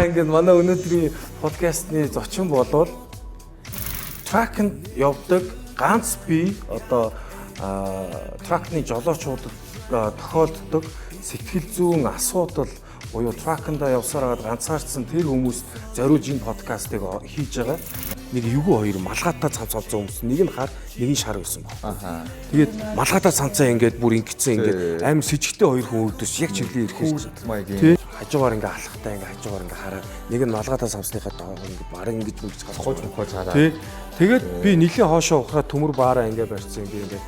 За ингээд манай өнөөдрийн подкастны зочин болвол тракнд явдаг ганц би одоо тракны жолоочуудад тохиолддог сэтгэл зүйн асуудал буюу тракнда явсараад ганцаарцсан тэр хүмүүс зориулж энэ подкастыг хийж байгаа. Нэг эвгүй хоёр малгайтай цамцсан хүмүүс нэг нь хар нэг нь шар байсан баг. Тэгээд малгайтай цамцаа ингээд бүр ингэсэн ингээд амар сэжигтэй хоёр хүн өвдөс яг чиглэн ирэхээс хажуугаар ингээ алхахтай ингээ хажуугаар ингээ хараад нэг нь малгайтай цамцныхаа доогоор ингээ барин ингэж мөлж хож хараад. Тэгээд би нилийн хоошоо ухраад төмөр баараа ингээ барьсан ингээ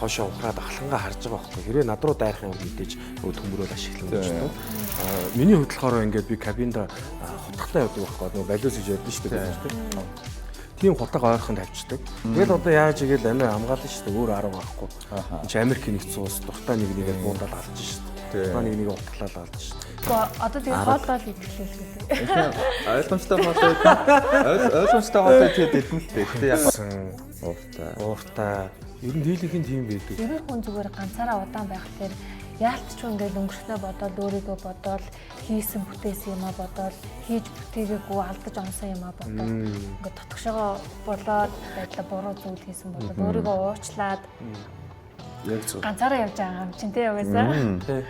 хоошоо ухраад алхангаа харж байгаа байхгүй. Хэрвээ над руу дайрах юм мэдээж нөгөө төмөрөөл ашиглах юм байна. Миний хөдөлгөөрөө ингээд би кабинда хутгатай явдаг байхгүй. Нөгөө балиус гэж ярьдэн шүү дээ. Тийм хутга ойрхон тавьчихдаг. Тэгээд одоо яаж игээл амиа хамгаална шүү дээ. Өөр арга байхгүй. Энд чи Америк нэгдсэн улс дуртай нэг нэгээр буундаад алдаж шүү дээ. Та нэг утгалаад алдаж шүү дээ. Одоо тэгээ хоолол идэхлээ шүү дээ. Ойлгомжтой хоолой. Ойлгомжтой хоолой тэгээд идэн л дээ. Гэтэ яг ууртай. Ер нь дийлийнхэн тийм байдаг. Ер нь хүн зүгээр ганцаараа удаан байхлаар яалтч ингээд өнгөрөхнөө бодоод өөрийгөө бодоод хийсэн бүтээсэн юмаа бодоод хийж бүтээгээгүй алдаж онсон юмаа бодоод ингээд дотгошоо болоод байдлаа буруу зүйл хийсэн болоод өөрийгөө уучлаад яг зөв. Ганцаараа явж байгаа юм чинь тий угаасаа. Тий.